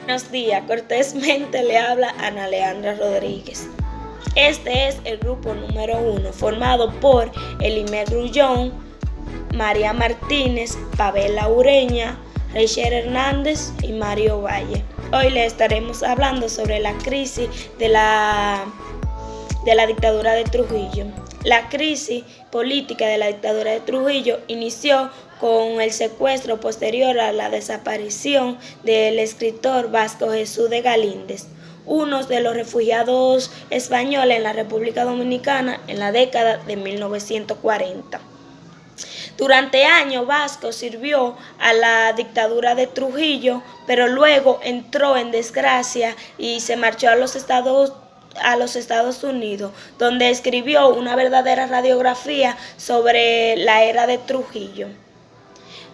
Buenos días, cortésmente le habla Ana Leandra Rodríguez. Este es el grupo número 1, formado por Elimel Grullón, María Martínez, Pavela Ureña, Rachel Hernández y Mario Valle. Hoy le estaremos hablando sobre la crisis de la dictadura de Trujillo. La crisis política de la dictadura de Trujillo inició con el secuestro posterior a la desaparición del escritor Vasco Jesús de Galíndez, uno de los refugiados españoles en la República Dominicana en la década de 1940. Durante años Vasco sirvió a la dictadura de Trujillo, pero luego entró en desgracia y se marchó a los Estados Unidos, donde escribió una verdadera radiografía sobre la era de Trujillo.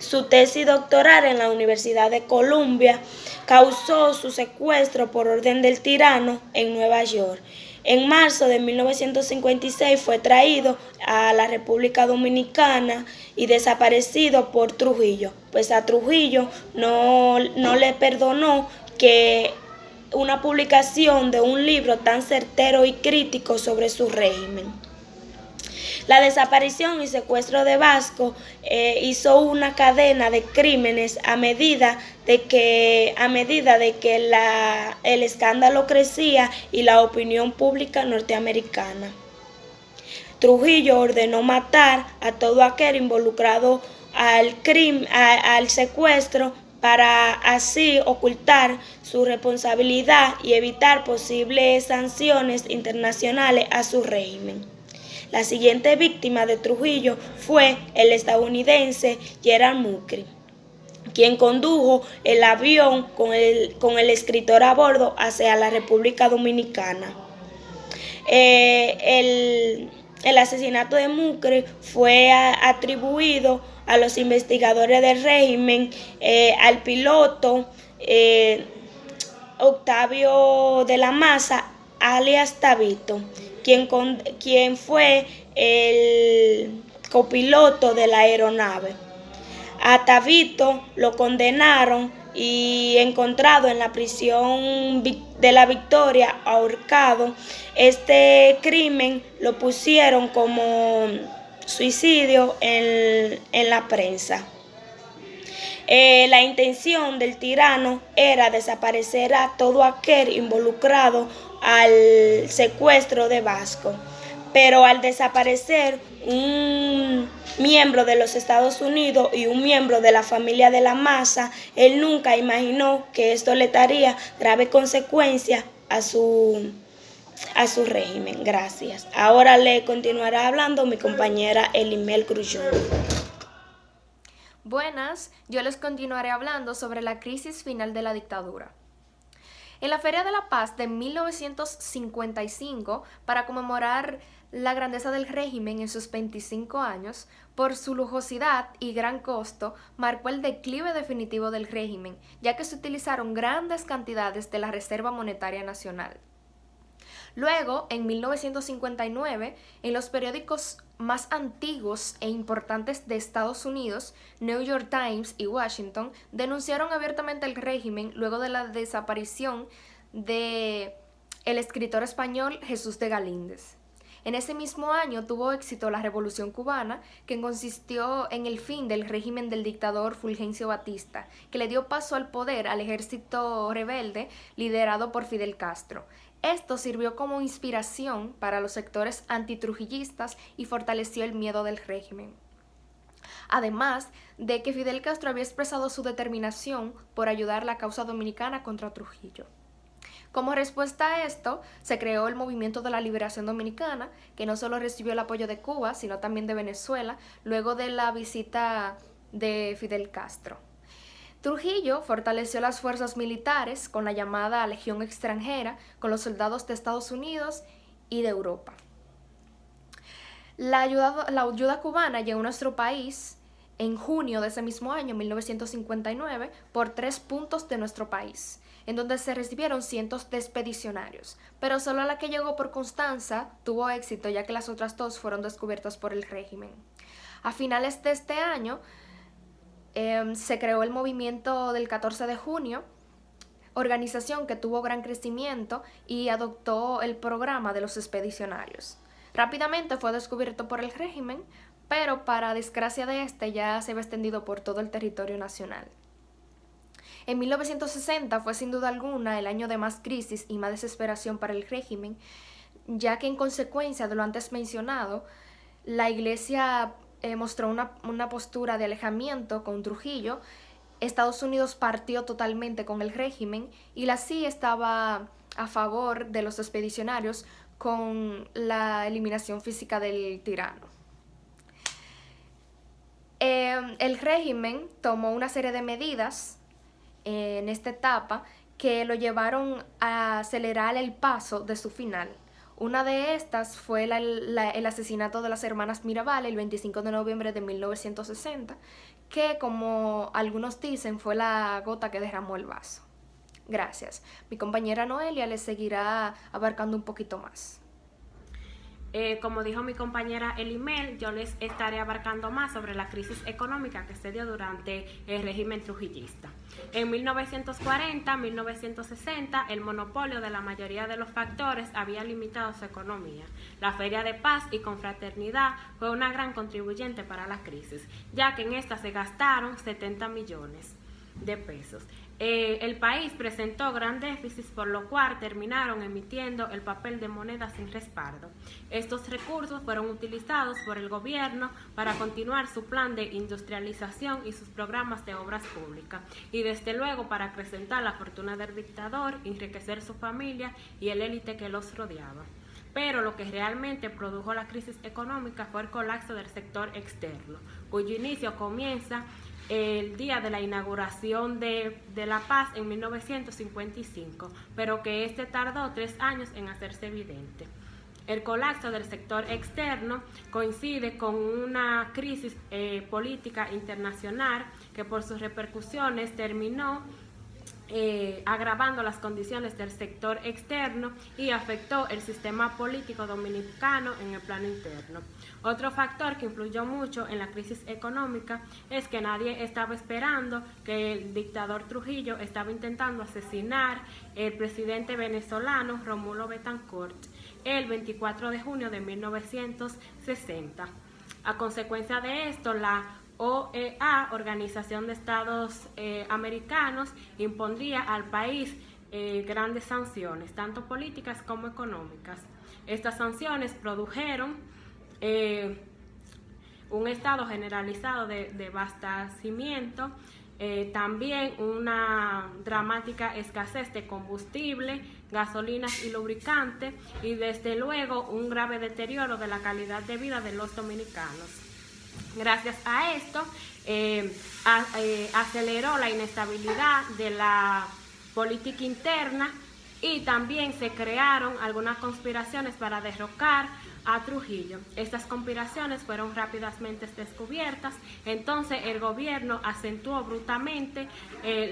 Su tesis doctoral en la Universidad de Columbia causó su secuestro por orden del tirano en Nueva York. En marzo de 1956 fue traído a la República Dominicana y desaparecido por Trujillo, pues a Trujillo no le perdonó que una publicación de un libro tan certero y crítico sobre su régimen. La desaparición y secuestro de Vasco hizo una cadena de crímenes a medida de que el escándalo crecía y la opinión pública norteamericana. Trujillo ordenó matar a todo aquel involucrado al secuestro para así ocultar su responsabilidad y evitar posibles sanciones internacionales a su régimen. La siguiente víctima de Trujillo fue el estadounidense Gerald Mukri, quien condujo el avión con el escritor a bordo hacia la República Dominicana. El asesinato de Mukri fue atribuido a los investigadores del régimen, al piloto Octavio de la Maza, alias Tabito, quien fue el copiloto de la aeronave. A Tabito lo condenaron y encontrado en la prisión de la Victoria, ahorcado. Este crimen lo pusieron como suicidio en la prensa. La intención del tirano era desaparecer a todo aquel involucrado al secuestro de Vasco, pero al desaparecer un miembro de los Estados Unidos y un miembro de la familia de la Maza, él nunca imaginó que esto le traería graves consecuencias a su régimen. Gracias. Ahora le continuará hablando mi compañera Elimel Grullón. Buenas, yo les continuaré hablando sobre la crisis final de la dictadura. En la Feria de la Paz de 1955, para conmemorar la grandeza del régimen en sus 25 años, por su lujosidad y gran costo, marcó el declive definitivo del régimen, ya que se utilizaron grandes cantidades de la Reserva Monetaria Nacional. Luego, en 1959, en los periódicos más antiguos e importantes de Estados Unidos, New York Times y Washington, denunciaron abiertamente el régimen luego de la desaparición del escritor español Jesús de Galíndez. En ese mismo año tuvo éxito la Revolución Cubana, que consistió en el fin del régimen del dictador Fulgencio Batista, que le dio paso al poder al ejército rebelde liderado por Fidel Castro. Esto sirvió como inspiración para los sectores antitrujillistas y fortaleció el miedo del régimen. Además de que Fidel Castro había expresado su determinación por ayudar la causa dominicana contra Trujillo. Como respuesta a esto, se creó el Movimiento de la Liberación Dominicana, que no solo recibió el apoyo de Cuba, sino también de Venezuela, luego de la visita de Fidel Castro. Trujillo fortaleció las fuerzas militares con la llamada Legión Extranjera, con los soldados de Estados Unidos y de Europa. La ayuda cubana llegó a nuestro país en junio de ese mismo año, 1959, por 3 puntos de nuestro país, en donde se recibieron cientos de expedicionarios, pero solo la que llegó por Constanza tuvo éxito, ya que las otras 2 fueron descubiertas por el régimen. A finales de este año, se creó el movimiento del 14 de junio, organización que tuvo gran crecimiento y adoptó el programa de los expedicionarios. Rápidamente fue descubierto por el régimen, pero para desgracia de este ya se había extendido por todo el territorio nacional. En 1960 fue sin duda alguna el año de más crisis y más desesperación para el régimen, ya que en consecuencia de lo antes mencionado, la Iglesia mostró una postura de alejamiento con Trujillo. Estados Unidos partió totalmente con el régimen y la CIA estaba a favor de los expedicionarios con la eliminación física del tirano. El régimen tomó una serie de medidas en esta etapa que lo llevaron a acelerar el paso de su final. Una de estas fue el asesinato de las hermanas Mirabal el 25 de noviembre de 1960, que como algunos dicen fue la gota que derramó el vaso. Gracias. Mi compañera Noelia les seguirá abarcando un poquito más. Como dijo mi compañera Elimel, yo les estaré abarcando más sobre la crisis económica que se dio durante el régimen trujillista. En 1940-1960, el monopolio de la mayoría de los factores había limitado su economía. La Feria de Paz y Confraternidad fue una gran contribuyente para la crisis, ya que en esta se gastaron 70 millones de pesos. El país presentó gran déficit, por lo cual terminaron emitiendo el papel de moneda sin respaldo. Estos recursos fueron utilizados por el gobierno para continuar su plan de industrialización y sus programas de obras públicas, y desde luego para acrecentar la fortuna del dictador, enriquecer su familia y el élite que los rodeaba. Pero lo que realmente produjo la crisis económica fue el colapso del sector externo, cuyo inicio comienza el día de la inauguración de La Paz en 1955, pero que este tardó 3 años en hacerse evidente. El colapso del sector externo coincide con una crisis política internacional que por sus repercusiones terminó agravando las condiciones del sector externo y afectó el sistema político dominicano en el plano interno. Otro factor que influyó mucho en la crisis económica es que nadie estaba esperando que el dictador Trujillo estaba intentando asesinar al presidente venezolano Rómulo Betancourt el 24 de junio de 1960. A consecuencia de esto, la OEA, Organización de Estados Americanos, impondría al país grandes sanciones, tanto políticas como económicas. Estas sanciones produjeron un estado generalizado de abastecimiento, también una dramática escasez de combustible, gasolinas y lubricantes, y desde luego un grave deterioro de la calidad de vida de los dominicanos. Gracias a esto, aceleró la inestabilidad de la política interna y también se crearon algunas conspiraciones para derrocar a Trujillo. Estas conspiraciones fueron rápidamente descubiertas, entonces el gobierno acentuó brutalmente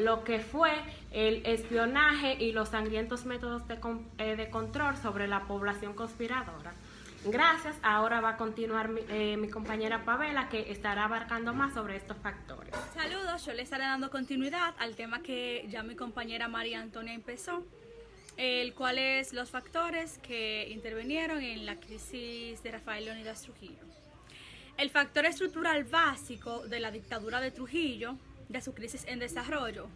lo que fue el espionaje y los sangrientos métodos de control sobre la población conspiradora. Gracias, ahora va a continuar mi compañera Pavela, que estará abarcando más sobre estos factores. Saludos, yo le estaré dando continuidad al tema que ya mi compañera María Antonia empezó, el cual es los factores que intervinieron en la crisis de Rafael Leónidas Trujillo. El factor estructural básico de la dictadura de Trujillo, de su crisis en desarrollo,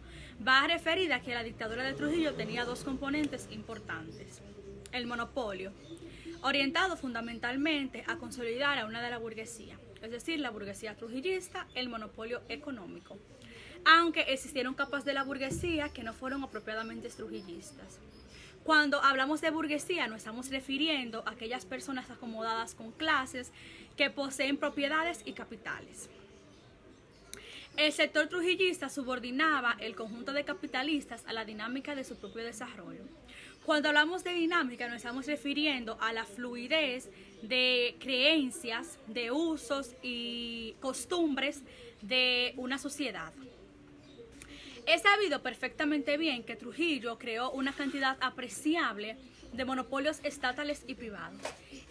va a referir a que la dictadura de Trujillo tenía dos componentes importantes: el monopolio, orientado fundamentalmente a consolidar a una de la burguesía, es decir, la burguesía trujillista, el monopolio económico, aunque existieron capas de la burguesía que no fueron apropiadamente trujillistas. Cuando hablamos de burguesía nos estamos refiriendo a aquellas personas acomodadas con clases que poseen propiedades y capitales. El sector trujillista subordinaba el conjunto de capitalistas a la dinámica de su propio desarrollo. Cuando hablamos de dinámica nos estamos refiriendo a la fluidez de creencias, de usos y costumbres de una sociedad. Es sabido perfectamente bien que Trujillo creó una cantidad apreciable de monopolios estatales y privados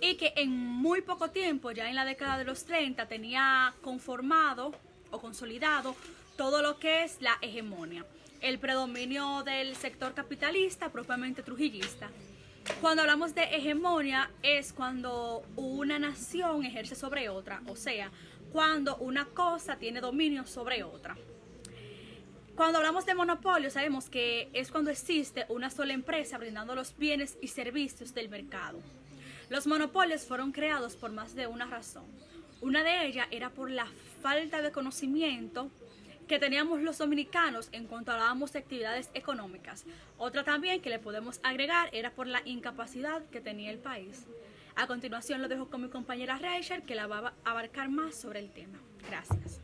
y que en muy poco tiempo, ya en la década de los 30, tenía conformado o consolidado todo lo que es la hegemonía. el predominio del sector capitalista propiamente trujillista. Cuando hablamos de hegemonía es cuando una nación ejerce sobre otra, o sea, cuando una cosa tiene dominio sobre otra. Cuando hablamos de monopolio, sabemos que es cuando existe una sola empresa brindando los bienes y servicios del mercado. Los monopolios fueron creados por más de una razón. Una de ellas era por la falta de conocimiento que teníamos los dominicanos en cuanto hablábamos de actividades económicas. Otra también que le podemos agregar era por la incapacidad que tenía el país. A continuación lo dejo con mi compañera Rachel, que la va a abarcar más sobre el tema. Gracias.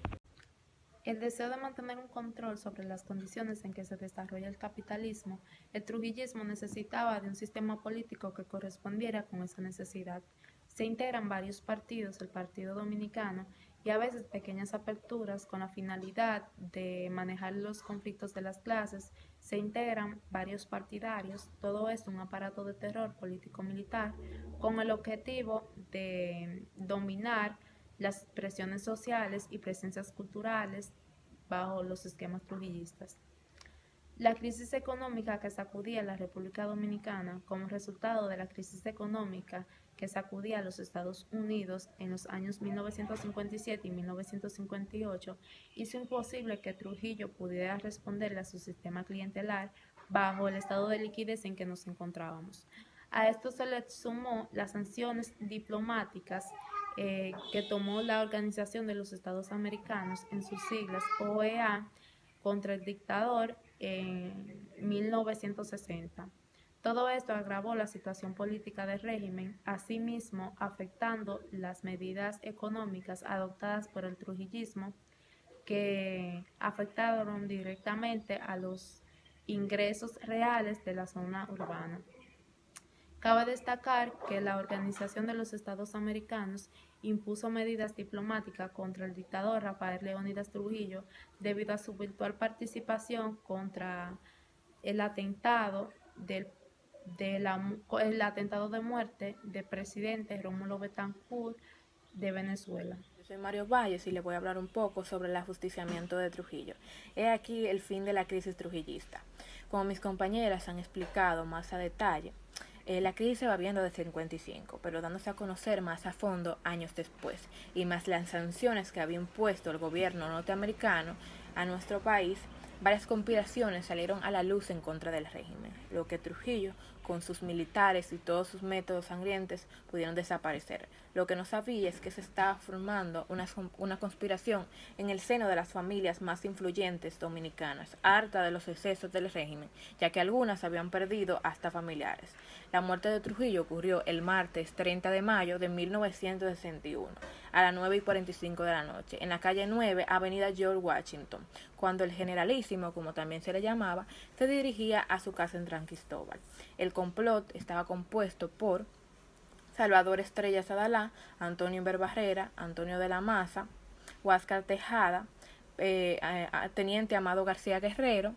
El deseo de mantener un control sobre las condiciones en que se desarrolla el capitalismo, el trujillismo necesitaba de un sistema político que correspondiera con esa necesidad. Se integran varios partidos, el Partido Dominicano, y a veces pequeñas aperturas con la finalidad de manejar los conflictos de las clases. Se integran varios partidarios, todo esto un aparato de terror político-militar con el objetivo de dominar las presiones sociales y presencias culturales bajo los esquemas trujillistas. La crisis económica que sacudía a la República Dominicana como resultado de la crisis económica que sacudía a los Estados Unidos en los años 1957 y 1958 hizo imposible que Trujillo pudiera responderle a su sistema clientelar bajo el estado de liquidez en que nos encontrábamos. A esto se le sumó las sanciones diplomáticas que tomó la Organización de los Estados Americanos, en sus siglas OEA, contra el dictador en 1960. Todo esto agravó la situación política del régimen, asimismo afectando las medidas económicas adoptadas por el trujillismo que afectaron directamente a los ingresos reales de la zona urbana. Cabe destacar que la Organización de los Estados Americanos impuso medidas diplomáticas contra el dictador Rafael Leónidas Trujillo debido a su virtual participación contra el atentado el atentado de muerte del presidente Rómulo Betancourt de Venezuela. Yo soy Mario Valles y les voy a hablar un poco sobre el ajusticiamiento de Trujillo. He aquí el fin de la crisis trujillista. Como mis compañeras han explicado más a detalle, la crisis se va viendo desde 55, pero dándose a conocer más a fondo años después, y más las sanciones que había impuesto el gobierno norteamericano a nuestro país, varias conspiraciones salieron a la luz en contra del régimen, lo que Trujillo, con sus militares y todos sus métodos sangrientos, pudieron desaparecer. Lo que no sabía es que se estaba formando una conspiración en el seno de las familias más influyentes dominicanas, harta de los excesos del régimen, ya que algunas habían perdido hasta familiares. La muerte de Trujillo ocurrió el martes 30 de mayo de 1961, a las 9:45 de la noche, en la calle 9, avenida George Washington, cuando el generalísimo, como también se le llamaba, se dirigía a su casa en San Cristóbal. El complot estaba compuesto por Salvador Estrella Sadalá, Antonio Inver Barrera, Antonio de la Maza, Huáscar Tejada, Teniente Amado García Guerrero,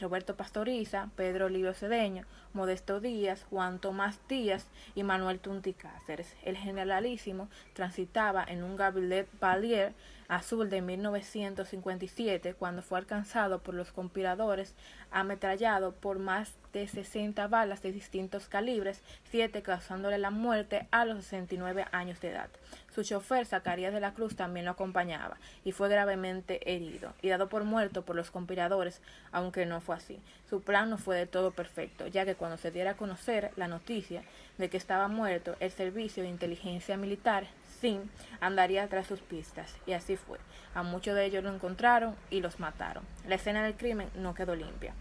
Roberto Pastoriza, Pedro Livio Cedeño, Modesto Díaz, Juan Tomás Díaz y Manuel Tunti Cáceres. El generalísimo transitaba en un Gablet Valier azul de 1957 cuando fue alcanzado por los conspiradores, ametrallado por más de 60 balas de distintos calibres, 7 causándole la muerte a los 69 años de edad. Su chofer, Zacarías de la Cruz, también lo acompañaba y fue gravemente herido y dado por muerto por los conspiradores, aunque no fue así. Su plan no fue de todo perfecto, ya que cuando se diera a conocer la noticia de que estaba muerto, el Servicio de Inteligencia Militar, SIN, andaría tras sus pistas, y así fue. A muchos de ellos lo encontraron y los mataron. La escena del crimen no quedó limpia.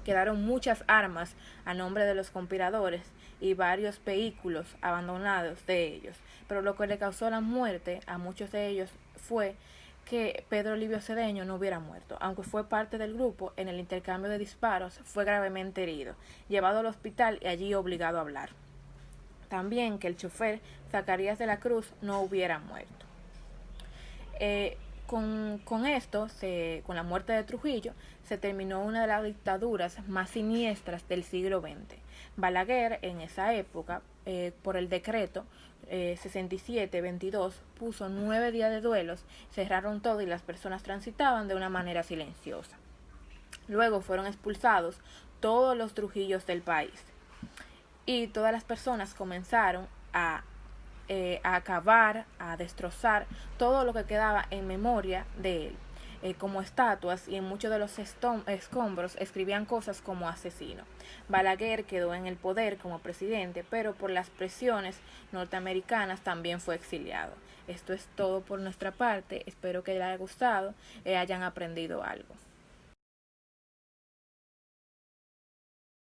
Quedaron muchas armas a nombre de los conspiradores y varios vehículos abandonados de ellos, pero lo que le causó la muerte a muchos de ellos fue que Pedro Livio Cedeño no hubiera muerto, aunque fue parte del grupo. En el intercambio de disparos fue gravemente herido, llevado al hospital y allí obligado a hablar. También que el chofer Zacarías de la Cruz no hubiera muerto. Con esto, con la muerte de Trujillo, se terminó una de las dictaduras más siniestras del siglo XX. Balaguer, en esa época, por el decreto 67-22, puso 9 días de duelos, cerraron todo y las personas transitaban de una manera silenciosa. Luego fueron expulsados todos los Trujillos del país y todas las personas comenzaron a acabar, a destrozar todo lo que quedaba en memoria de él. Como estatuas, y en muchos de los escombros escribían cosas como asesino. Balaguer quedó en el poder como presidente, pero por las presiones norteamericanas también fue exiliado. Esto es todo por nuestra parte, espero que les haya gustado y hayan aprendido algo.